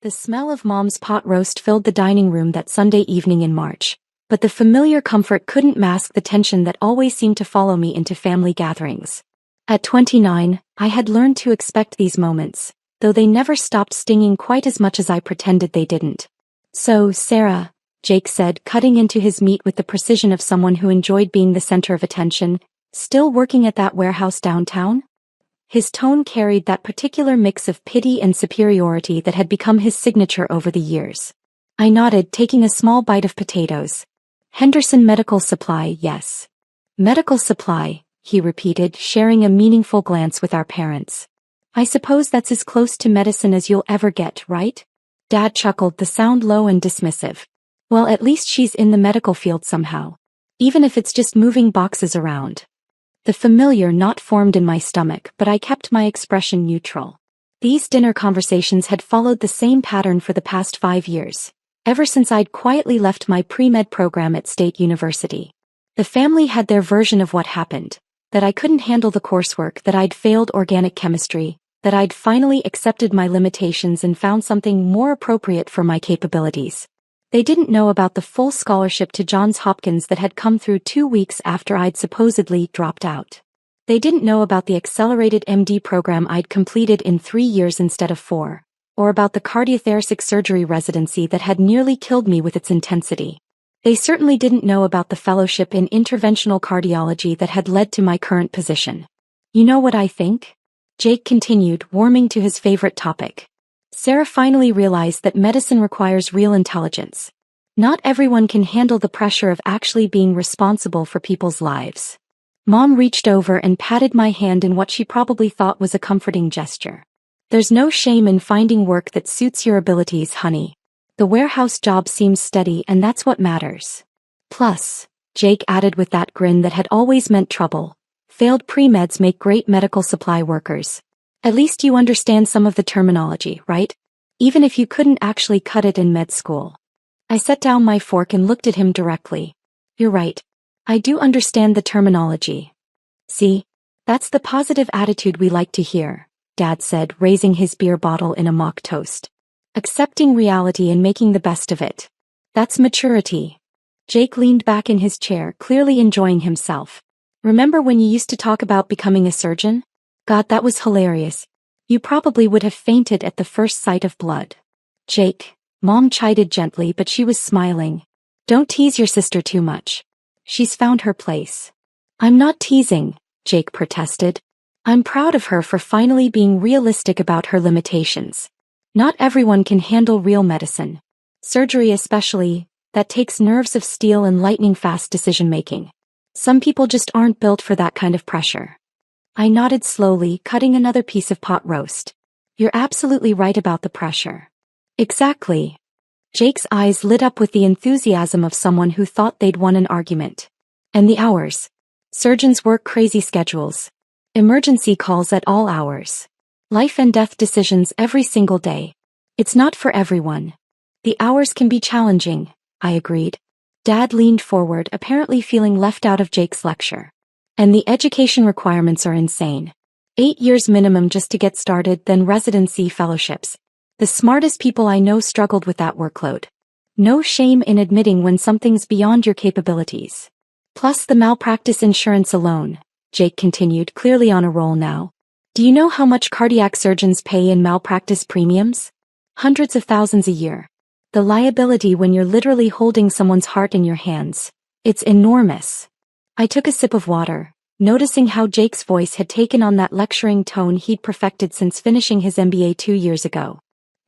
The smell of Mom's pot roast filled the dining room that Sunday evening in March, but the familiar comfort couldn't mask the tension that always seemed to follow me into family gatherings. At 29, I had learned to expect these moments, though they never stopped stinging quite as much as I pretended they didn't. "So, Sarah," Jake said, cutting into his meat with the precision of someone who enjoyed being the center of attention, "still working at that warehouse downtown?" His tone carried that particular mix of pity and superiority that had become his signature over the years. I nodded, taking a small bite of potatoes. "Henderson Medical Supply, yes." "Medical supply," he repeated, sharing a meaningful glance with our parents. "I suppose that's as close to medicine as you'll ever get, right?" Dad chuckled, the sound low and dismissive. "Well, at least she's in the medical field somehow. Even if it's just moving boxes around." The familiar knot formed in my stomach, but I kept my expression neutral. These dinner conversations had followed the same pattern for the past 5 years, ever since I'd quietly left my pre-med program at State University. The family had their version of what happened, that I couldn't handle the coursework, that I'd failed organic chemistry, that I'd finally accepted my limitations and found something more appropriate for my capabilities. They didn't know about the full scholarship to Johns Hopkins that had come through 2 weeks after I'd supposedly dropped out. They didn't know about the accelerated MD program I'd completed in 3 years instead of 4, or about the cardiothoracic surgery residency that had nearly killed me with its intensity. They certainly didn't know about the fellowship in interventional cardiology that had led to my current position. "You know what I think?" Jake continued, warming to his favorite topic. "Sarah finally realized that medicine requires real intelligence. Not everyone can handle the pressure of actually being responsible for people's lives." Mom reached over and patted my hand in what she probably thought was a comforting gesture. "There's no shame in finding work that suits your abilities, honey. The warehouse job seems steady, and that's what matters. Plus," Jake added with that grin that had always meant trouble, "failed pre-meds make great medical supply workers. At least you understand some of the terminology, right? Even if you couldn't actually cut it in med school." I set down my fork and looked at him directly. "You're right. I do understand the terminology." "See? That's the positive attitude we like to hear," Dad said, raising his beer bottle in a mock toast. "Accepting reality and making the best of it. That's maturity." Jake leaned back in his chair, clearly enjoying himself. "Remember when you used to talk about becoming a surgeon? God, that was hilarious. You probably would have fainted at the first sight of blood." "Jake," Mom chided gently, but she was smiling. "Don't tease your sister too much. She's found her place." "I'm not teasing," Jake protested. "I'm proud of her for finally being realistic about her limitations. Not everyone can handle real medicine. Surgery especially, that takes nerves of steel and lightning-fast decision-making. Some people just aren't built for that kind of pressure." I nodded slowly, cutting another piece of pot roast. "You're absolutely right about the pressure." "Exactly." Jake's eyes lit up with the enthusiasm of someone who thought they'd won an argument. "And the hours. Surgeons work crazy schedules. Emergency calls at all hours. Life and death decisions every single day. It's not for everyone." "The hours can be challenging," I agreed. Dad leaned forward, apparently feeling left out of Jake's lecture. "And the education requirements are insane. 8 years minimum just to get started, then residency, fellowships. The smartest people I know struggled with that workload. No shame in admitting when something's beyond your capabilities. Plus the malpractice insurance alone," Jake continued, clearly on a roll now. "Do you know how much cardiac surgeons pay in malpractice premiums? Hundreds of thousands a year. The liability when you're literally holding someone's heart in your hands. It's enormous." I took a sip of water, noticing how Jake's voice had taken on that lecturing tone he'd perfected since finishing his MBA 2 years ago.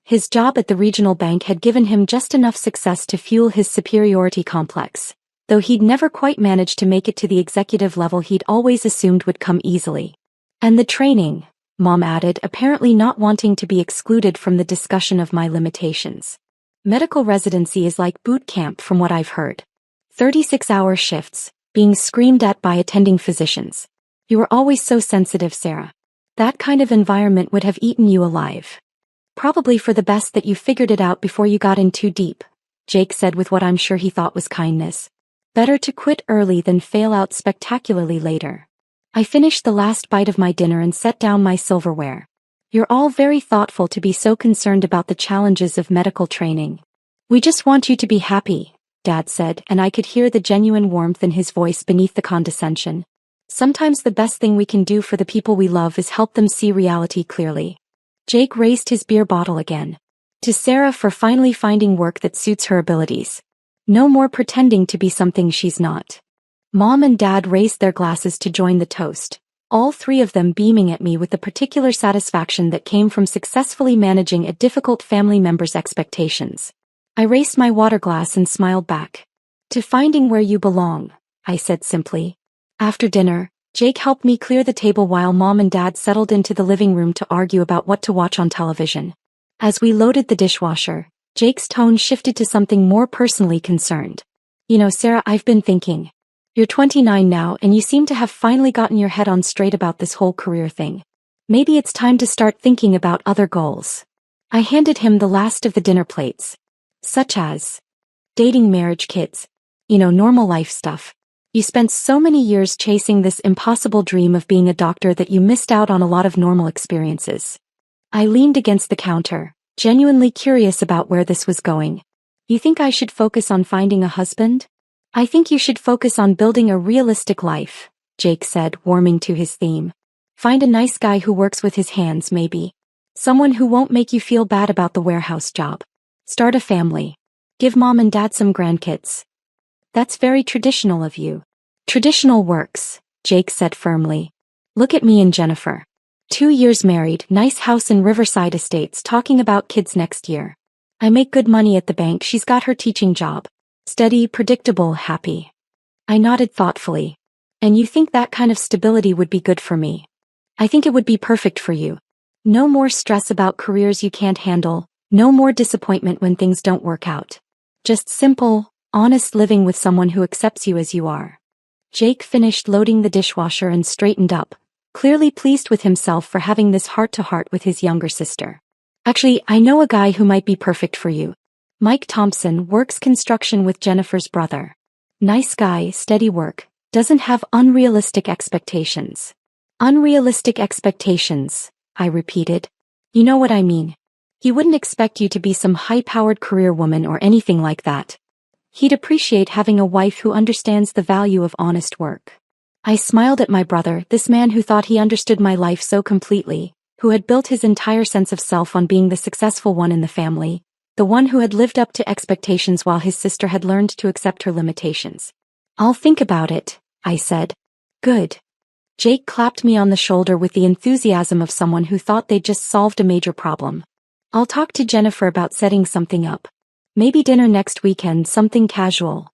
His job at the regional bank had given him just enough success to fuel his superiority complex, though he'd never quite managed to make it to the executive level he'd always assumed would come easily. "And the training," Mom added, apparently not wanting to be excluded from the discussion of my limitations. "Medical residency is like boot camp from what I've heard. 36-hour shifts, being screamed at by attending physicians. You were always so sensitive, Sarah. That kind of environment would have eaten you alive." "Probably for the best that you figured it out before you got in too deep," Jake said with what I'm sure he thought was kindness. "Better to quit early than fail out spectacularly later." I finished the last bite of my dinner and set down my silverware. You're all very thoughtful to be so concerned about the challenges of medical training. We just want you to be happy, Dad said, and I could hear the genuine warmth in his voice beneath the condescension. Sometimes the best thing we can do for the people we love is help them see reality clearly. Jake raised his beer bottle again. To Sarah for finally finding work that suits her abilities. No more pretending to be something she's not. Mom and Dad raised their glasses to join the toast, all three of them beaming at me with the particular satisfaction that came from successfully managing a difficult family member's expectations. I raised my water glass and smiled back. To finding where you belong, I said simply. After dinner, Jake helped me clear the table while Mom and Dad settled into the living room to argue about what to watch on television. As we loaded the dishwasher, Jake's tone shifted to something more personally concerned. You know, Sarah, I've been thinking. You're 29 now and you seem to have finally gotten your head on straight about this whole career thing. Maybe it's time to start thinking about other goals. I handed him the last of the dinner plates. Such as dating, marriage, kids. You know, normal life stuff. You spent so many years chasing this impossible dream of being a doctor that you missed out on a lot of normal experiences. I leaned against the counter, genuinely curious about where this was going. You think I should focus on finding a husband? I think you should focus on building a realistic life, Jake said, warming to his theme. Find a nice guy who works with his hands maybe. Someone who won't make you feel bad about the warehouse job. Start a family. Give Mom and Dad some grandkids. That's very traditional of you. Traditional works, Jake said firmly. Look at me and Jennifer. 2 years married, nice house in Riverside Estates, talking about kids next year. I make good money at the bank, she's got her teaching job. Steady, predictable, happy. I nodded thoughtfully. And you think that kind of stability would be good for me? I think it would be perfect for you. No more stress about careers you can't handle, no more disappointment when things don't work out. Just simple, honest living with someone who accepts you as you are. Jake finished loading the dishwasher and straightened up, clearly pleased with himself for having this heart-to-heart with his younger sister. Actually, I know a guy who might be perfect for you. Mike Thompson works construction with Jennifer's brother. Nice guy, steady work, doesn't have unrealistic expectations. Unrealistic expectations, I repeated. You know what I mean. He wouldn't expect you to be some high-powered career woman or anything like that. He'd appreciate having a wife who understands the value of honest work. I smiled at my brother, this man who thought he understood my life so completely, who had built his entire sense of self on being the successful one in the family, the one who had lived up to expectations while his sister had learned to accept her limitations. I'll think about it, I said. Good. Jake clapped me on the shoulder with the enthusiasm of someone who thought they'd just solved a major problem. I'll talk to Jennifer about setting something up. Maybe dinner next weekend, something casual.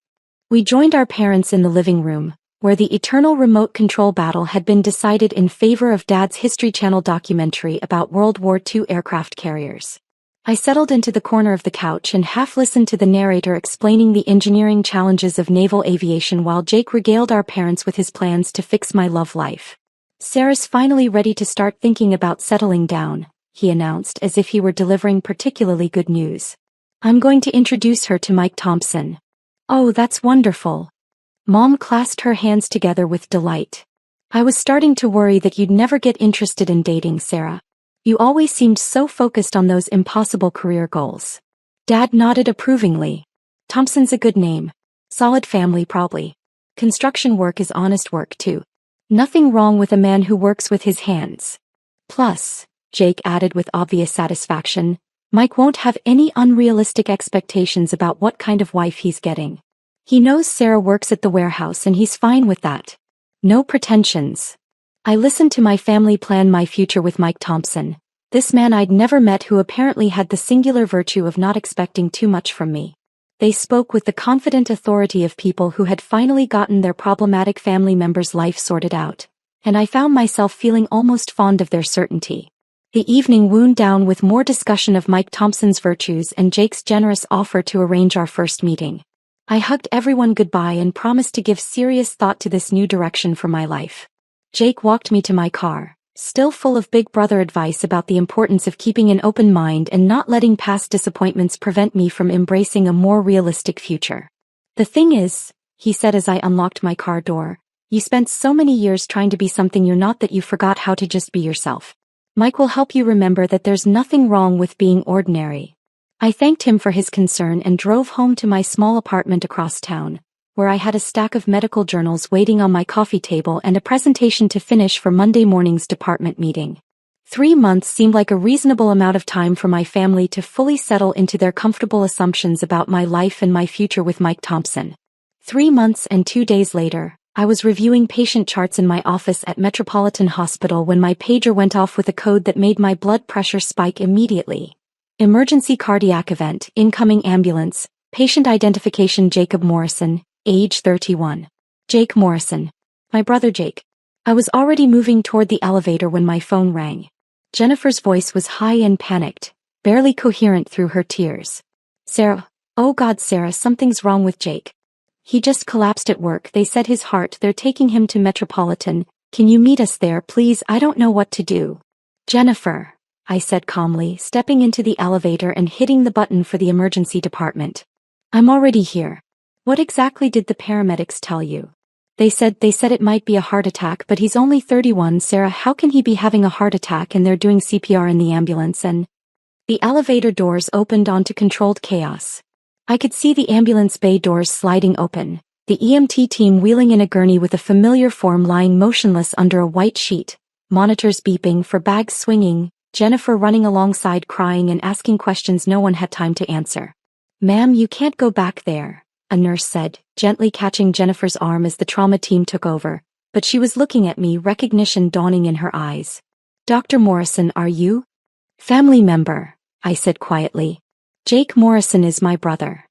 We joined our parents in the living room, where the eternal remote control battle had been decided in favor of Dad's History Channel documentary about World War II aircraft carriers. I settled into the corner of the couch and half listened to the narrator explaining the engineering challenges of naval aviation while Jake regaled our parents with his plans to fix my love life. Sarah's finally ready to start thinking about settling down, he announced as if he were delivering particularly good news. I'm going to introduce her to Mike Thompson. Oh, that's wonderful. Mom clasped her hands together with delight. I was starting to worry that you'd never get interested in dating, Sarah. You always seemed so focused on those impossible career goals. Dad nodded approvingly. Thompson's a good name. Solid family probably. Construction work is honest work too. Nothing wrong with a man who works with his hands. Plus, Jake added with obvious satisfaction, Mike won't have any unrealistic expectations about what kind of wife he's getting. He knows Sarah works at the warehouse and he's fine with that. No pretensions. I listened to my family plan my future with Mike Thompson, this man I'd never met who apparently had the singular virtue of not expecting too much from me. They spoke with the confident authority of people who had finally gotten their problematic family member's life sorted out, and I found myself feeling almost fond of their certainty. The evening wound down with more discussion of Mike Thompson's virtues and Jake's generous offer to arrange our first meeting. I hugged everyone goodbye and promised to give serious thought to this new direction for my life. Jake walked me to my car, still full of big brother advice about the importance of keeping an open mind and not letting past disappointments prevent me from embracing a more realistic future. The thing is, he said as I unlocked my car door, you spent so many years trying to be something you're not that you forgot how to just be yourself. Mike will help you remember that there's nothing wrong with being ordinary. I thanked him for his concern and drove home to my small apartment across town, where I had a stack of medical journals waiting on my coffee table and a presentation to finish for Monday morning's department meeting. 3 months seemed like a reasonable amount of time for my family to fully settle into their comfortable assumptions about my life and my future with Mike Thompson. 3 months and 2 days later, I was reviewing patient charts in my office at Metropolitan Hospital when my pager went off with a code that made my blood pressure spike immediately. Emergency cardiac event, incoming ambulance, patient identification Jacob Morrison, age 31. Jake Morrison. My brother Jake. I was already moving toward the elevator when my phone rang. Jennifer's voice was high and panicked, barely coherent through her tears. Sarah, oh God Sarah, something's wrong with Jake. He just collapsed at work, they said his heart, they're taking him to Metropolitan, can you meet us there please, I don't know what to do. Jennifer, I said calmly, stepping into the elevator and hitting the button for the emergency department. I'm already here. What exactly did the paramedics tell you? They said it might be a heart attack, but he's only 31. Sarah, how can he be having a heart attack and they're doing CPR in the ambulance? And the elevator doors opened onto controlled chaos. I could see the ambulance bay doors sliding open, the EMT team wheeling in a gurney with a familiar form lying motionless under a white sheet, monitors beeping for bags swinging, Jennifer running alongside crying and asking questions no one had time to answer. Ma'am, you can't go back there, a nurse said, gently catching Jennifer's arm as the trauma team took over, but she was looking at me, recognition dawning in her eyes. Dr. Morrison, are you? Family member, I said quietly. Jake Morrison is my brother.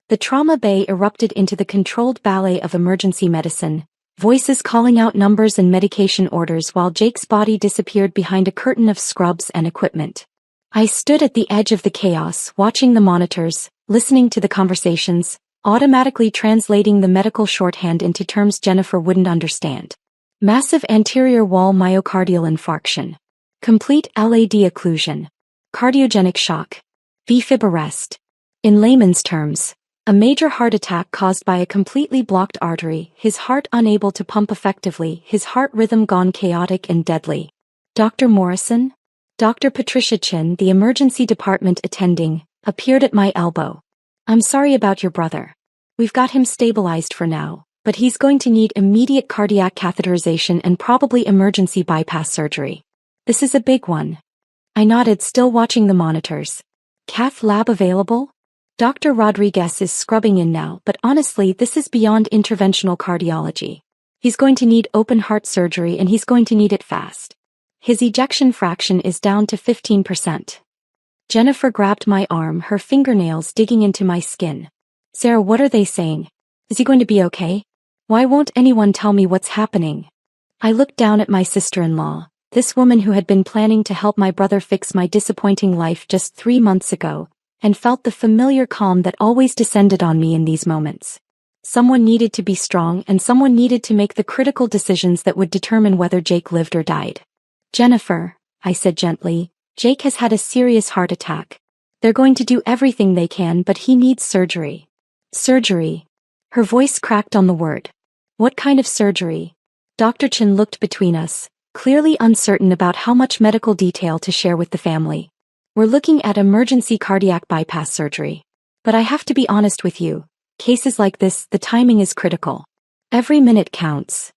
The trauma bay erupted into the controlled ballet of emergency medicine, voices calling out numbers and medication orders while Jake's body disappeared behind a curtain of scrubs and equipment. I stood at the edge of the chaos, watching the monitors, listening to the conversations, automatically translating the medical shorthand into terms Jennifer wouldn't understand. Massive anterior wall myocardial infarction. Complete LAD occlusion. Cardiogenic shock. VFib arrest. In layman's terms, a major heart attack caused by a completely blocked artery, his heart unable to pump effectively, his heart rhythm gone chaotic and deadly. Dr. Morrison? Dr. Patricia Chin, the emergency department attending, appeared at my elbow. I'm sorry about your brother. We've got him stabilized for now, but he's going to need immediate cardiac catheterization and probably emergency bypass surgery. This is a big one. I nodded, still watching the monitors. Cath lab available? Dr. Rodriguez is scrubbing in now, but honestly this is beyond interventional cardiology. He's going to need open heart surgery and he's going to need it fast. His ejection fraction is down to 15%. Jennifer grabbed my arm, her fingernails digging into my skin. Sarah, what are they saying? Is he going to be okay? Why won't anyone tell me what's happening? I looked down at my sister-in-law, this woman who had been planning to help my brother fix my disappointing life just 3 months ago, and felt the familiar calm that always descended on me in these moments. Someone needed to be strong and someone needed to make the critical decisions that would determine whether Jake lived or died. Jennifer, I said gently, Jake has had a serious heart attack. They're going to do everything they can, but he needs surgery. Surgery. Her voice cracked on the word. What kind of surgery? Dr. Chin looked between us, clearly uncertain about how much medical detail to share with the family. We're looking at emergency cardiac bypass surgery. But I have to be honest with you, cases like this, the timing is critical. Every minute counts.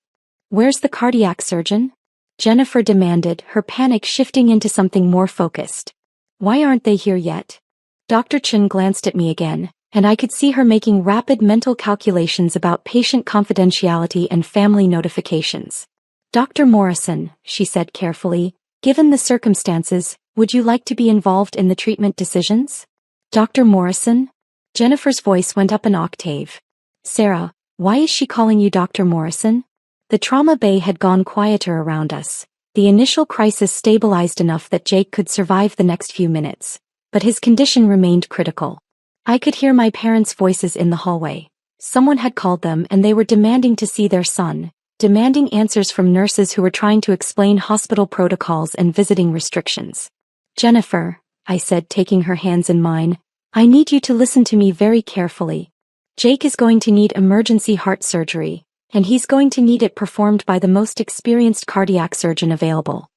Where's the cardiac surgeon? Jennifer demanded, her panic shifting into something more focused. Why aren't they here yet? Dr. Chin glanced at me again, and I could see her making rapid mental calculations about patient confidentiality and family notifications. Dr. Morrison, she said carefully, given the circumstances, would you like to be involved in the treatment decisions? Dr. Morrison? Jennifer's voice went up an octave. Sarah, why is she calling you Dr. Morrison? The trauma bay had gone quieter around us. The initial crisis stabilized enough that Jake could survive the next few minutes, but his condition remained critical. I could hear my parents' voices in the hallway. Someone had called them and they were demanding to see their son, demanding answers from nurses who were trying to explain hospital protocols and visiting restrictions. Jennifer, I said, taking her hands in mine, I need you to listen to me very carefully. Jake is going to need emergency heart surgery, and he's going to need it performed by the most experienced cardiac surgeon available.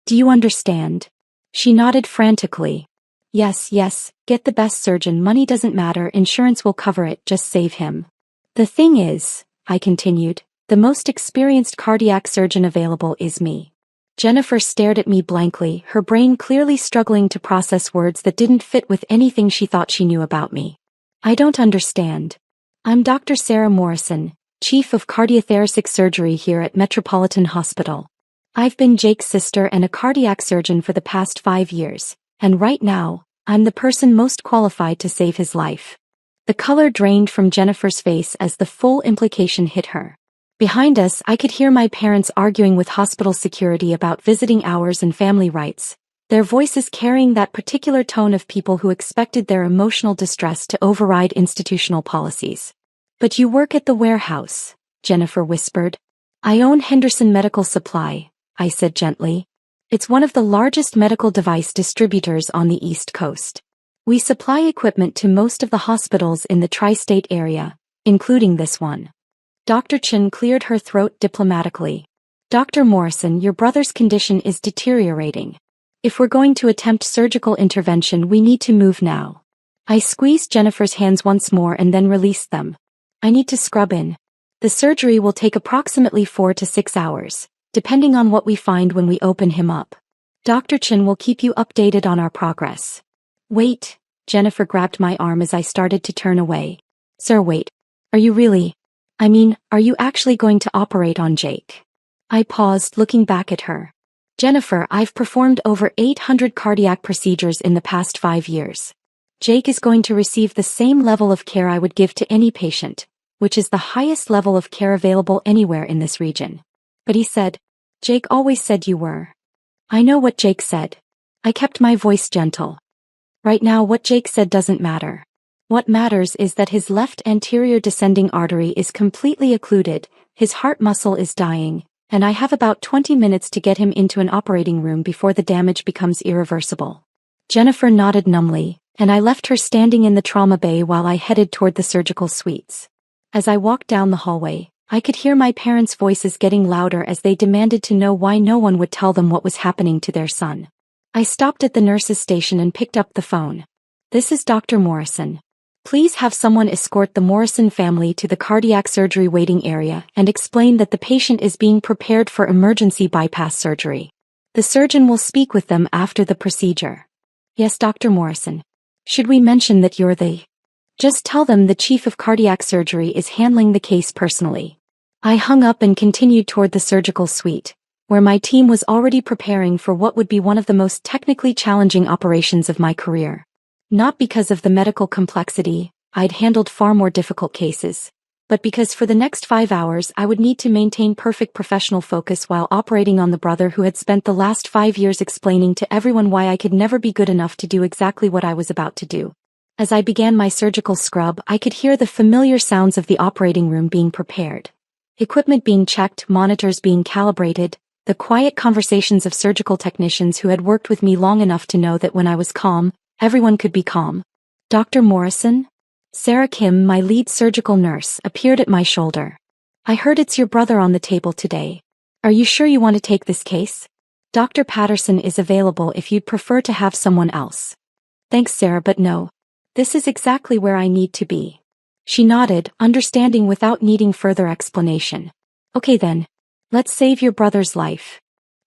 Do you understand? She nodded frantically. Yes, yes, get the best surgeon, money doesn't matter, insurance will cover it, just save him. The thing is, I continued, the most experienced cardiac surgeon available is me. Jennifer stared at me blankly, her brain clearly struggling to process words that didn't fit with anything she thought she knew about me. I don't understand. I'm Dr. Sarah Morrison, Chief of Cardiothoracic Surgery here at Metropolitan Hospital. I've been Jake's sister and a cardiac surgeon for the past 5 years, and right now, I'm the person most qualified to save his life. The color drained from Jennifer's face as the full implication hit her. Behind us, I could hear my parents arguing with hospital security about visiting hours and family rights, their voices carrying that particular tone of people who expected their emotional distress to override institutional policies. But you work at the warehouse, Jennifer whispered. I own Henderson Medical Supply, I said gently. It's one of the largest medical device distributors on the East Coast. We supply equipment to most of the hospitals in the tri-state area, including this one. Dr. Chen cleared her throat diplomatically. Dr. Morrison, your brother's condition is deteriorating. If we're going to attempt surgical intervention, we need to move now. I squeezed Jennifer's hands once more and then released them. I need to scrub in. The surgery will take approximately 4 to 6 hours, depending on what we find when we open him up. Dr. Chen will keep you updated on our progress. Wait, Jennifer grabbed my arm as I started to turn away. Sir, wait. Are you really? Are you actually going to operate on Jake? I paused, looking back at her. Jennifer, I've performed over 800 cardiac procedures in the past 5 years. Jake is going to receive the same level of care I would give to any patient, which is the highest level of care available anywhere in this region. But he said, Jake always said you were. I know what Jake said. I kept my voice gentle. Right now what Jake said doesn't matter. What matters is that his left anterior descending artery is completely occluded, his heart muscle is dying, and I have about 20 minutes to get him into an operating room before the damage becomes irreversible. Jennifer nodded numbly, and I left her standing in the trauma bay while I headed toward the surgical suites. As I walked down the hallway, I could hear my parents' voices getting louder as they demanded to know why no one would tell them what was happening to their son. I stopped at the nurse's station and picked up the phone. This is Dr. Morrison. Please have someone escort the Morrison family to the cardiac surgery waiting area and explain that the patient is being prepared for emergency bypass surgery. The surgeon will speak with them after the procedure. Yes, Dr. Morrison. Should we mention that you're the... Just tell them the chief of cardiac surgery is handling the case personally. I hung up and continued toward the surgical suite, where my team was already preparing for what would be one of the most technically challenging operations of my career. Not because of the medical complexity, I'd handled far more difficult cases, but because for the next 5 hours I would need to maintain perfect professional focus while operating on the brother who had spent the last 5 years explaining to everyone why I could never be good enough to do exactly what I was about to do. As I began my surgical scrub, I could hear the familiar sounds of the operating room being prepared. Equipment being checked, monitors being calibrated, the quiet conversations of surgical technicians who had worked with me long enough to know that when I was calm, everyone could be calm. Dr. Morrison? Sarah Kim, my lead surgical nurse, appeared at my shoulder. I heard it's your brother on the table today. Are you sure you want to take this case? Dr. Patterson is available if you'd prefer to have someone else. Thanks, Sarah, but no. This is exactly where I need to be. She nodded, understanding without needing further explanation. Okay then. Let's save your brother's life.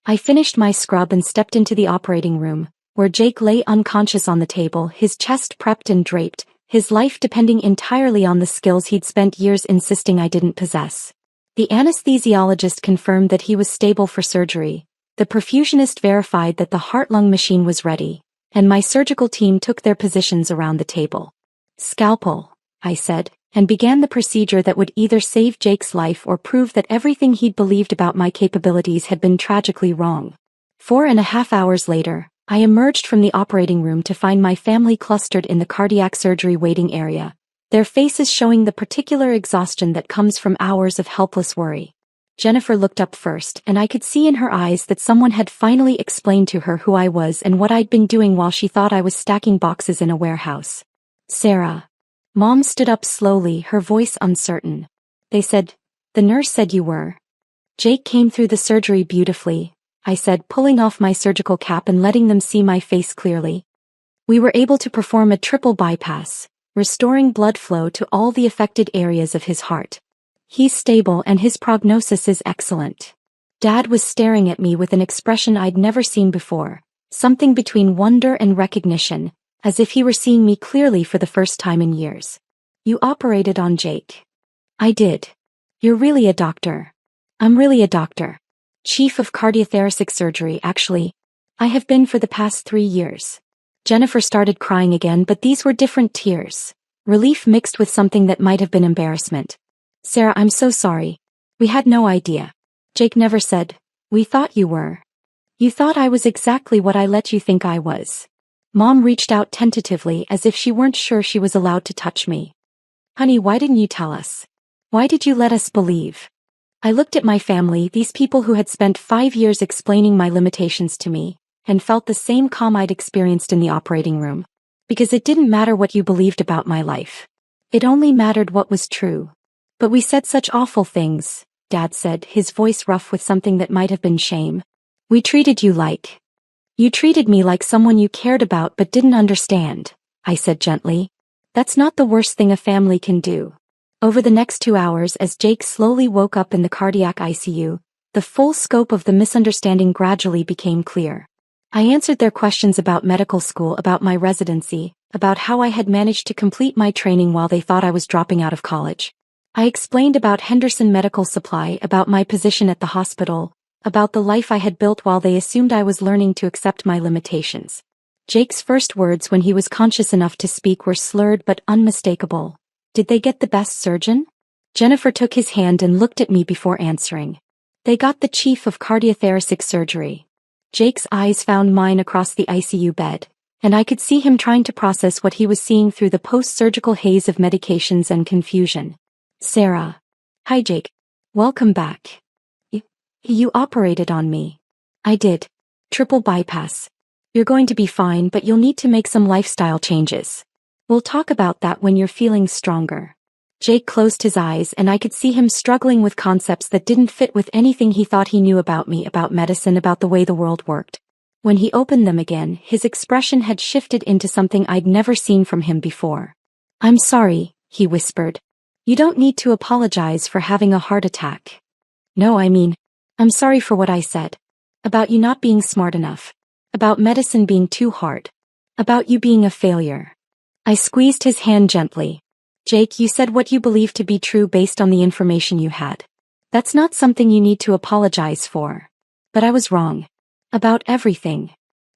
I finished my scrub and stepped into the operating room, where Jake lay unconscious on the table, his chest prepped and draped, his life depending entirely on the skills he'd spent years insisting I didn't possess. The anesthesiologist confirmed that he was stable for surgery, the perfusionist verified that the heart-lung machine was ready, and my surgical team took their positions around the table. Scalpel, I said, and began the procedure that would either save Jake's life or prove that everything he'd believed about my capabilities had been tragically wrong. 4.5 hours later, I emerged from the operating room to find my family clustered in the cardiac surgery waiting area, their faces showing the particular exhaustion that comes from hours of helpless worry. Jennifer looked up first, and I could see in her eyes that someone had finally explained to her who I was and what I'd been doing while she thought I was stacking boxes in a warehouse. Sarah. Mom stood up slowly, her voice uncertain. The nurse said you were. Jake came through the surgery beautifully, I said, pulling off my surgical cap and letting them see my face clearly. We were able to perform a triple bypass, restoring blood flow to all the affected areas of his heart. He's stable and his prognosis is excellent. Dad was staring at me with an expression I'd never seen before, something between wonder and recognition, as if he were seeing me clearly for the first time in years. You operated on Jake. I did. You're really a doctor. I'm really a doctor. Chief of cardiothoracic surgery, actually. I have been for the past 3 years. Jennifer started crying again, but these were different tears. Relief mixed with something that might have been embarrassment. Sarah, I'm so sorry. We had no idea. Jake never said, we thought you were. You thought I was exactly what I let you think I was. Mom reached out tentatively as if she weren't sure she was allowed to touch me. Honey, why didn't you tell us? Why did you let us believe? I looked at my family, these people who had spent 5 years explaining my limitations to me, and felt the same calm I'd experienced in the operating room. Because it didn't matter what you believed about my life. It only mattered what was true. But we said such awful things, Dad said, his voice rough with something that might have been shame. We treated you like. You treated me like someone you cared about but didn't understand, I said gently. That's not the worst thing a family can do. Over the next 2 hours, as Jake slowly woke up in the cardiac ICU, the full scope of the misunderstanding gradually became clear. I answered their questions about medical school, about my residency, about how I had managed to complete my training while they thought I was dropping out of college. I explained about Henderson Medical Supply, about my position at the hospital, about the life I had built while they assumed I was learning to accept my limitations. Jake's first words when he was conscious enough to speak were slurred but unmistakable. Did they get the best surgeon? Jennifer took his hand and looked at me before answering. They got the chief of cardiothoracic surgery. Jake's eyes found mine across the ICU bed, and I could see him trying to process what he was seeing through the post-surgical haze of medications and confusion. Sarah. Hi Jake. Welcome back. You operated on me. I did. Triple bypass. You're going to be fine, but you'll need to make some lifestyle changes. We'll talk about that when you're feeling stronger. Jake closed his eyes and I could see him struggling with concepts that didn't fit with anything he thought he knew about me, about medicine, about the way the world worked. When he opened them again, his expression had shifted into something I'd never seen from him before. I'm sorry, he whispered. You don't need to apologize for having a heart attack. No, I mean, I'm sorry for what I said. About you not being smart enough. About medicine being too hard. About you being a failure. I squeezed his hand gently. Jake, you said what you believed to be true based on the information you had. That's not something you need to apologize for. But I was wrong. About everything.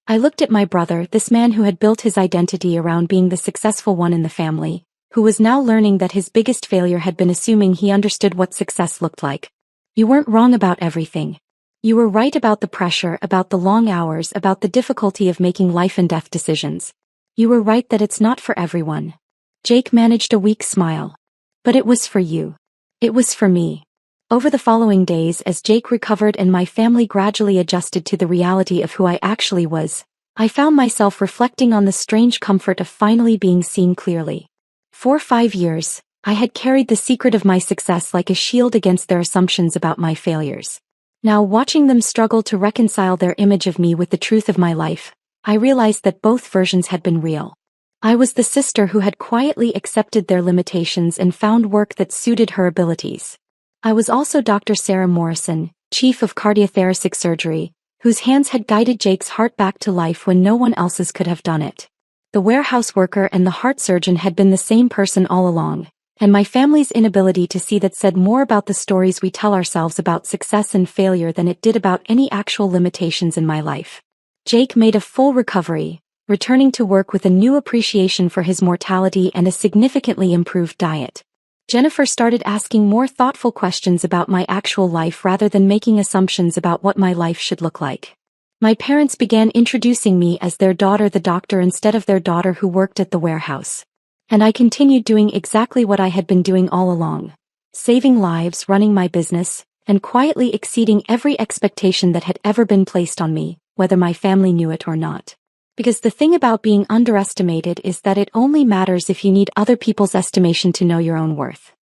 I looked at my brother, this man who had built his identity around being the successful one in the family, who was now learning that his biggest failure had been assuming he understood what success looked like. You weren't wrong about everything. You were right about the pressure, about the long hours, about the difficulty of making life and death decisions. You were right that it's not for everyone. Jake managed a weak smile. But it was for you. It was for me. Over the following days, as Jake recovered and my family gradually adjusted to the reality of who I actually was, I found myself reflecting on the strange comfort of finally being seen clearly. For 5 years, I had carried the secret of my success like a shield against their assumptions about my failures. Now, watching them struggle to reconcile their image of me with the truth of my life, I realized that both versions had been real. I was the sister who had quietly accepted their limitations and found work that suited her abilities. I was also Dr. Sarah Morrison, chief of cardiothoracic surgery, whose hands had guided Jake's heart back to life when no one else's could have done it. The warehouse worker and the heart surgeon had been the same person all along, and my family's inability to see that said more about the stories we tell ourselves about success and failure than it did about any actual limitations in my life. Jake made a full recovery, returning to work with a new appreciation for his mortality and a significantly improved diet. Jennifer started asking more thoughtful questions about my actual life rather than making assumptions about what my life should look like. My parents began introducing me as their daughter the doctor instead of their daughter who worked at the warehouse. And I continued doing exactly what I had been doing all along. Saving lives, running my business, and quietly exceeding every expectation that had ever been placed on me, whether my family knew it or not. Because the thing about being underestimated is that it only matters if you need other people's estimation to know your own worth.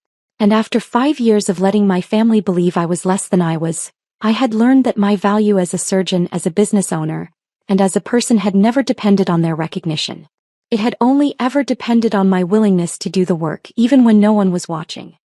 And after 5 years of letting my family believe I was less than I I had learned that my value as a surgeon, as a business owner, and as a person had never depended on their recognition. It had only ever depended on my willingness to do the work even when no one was watching.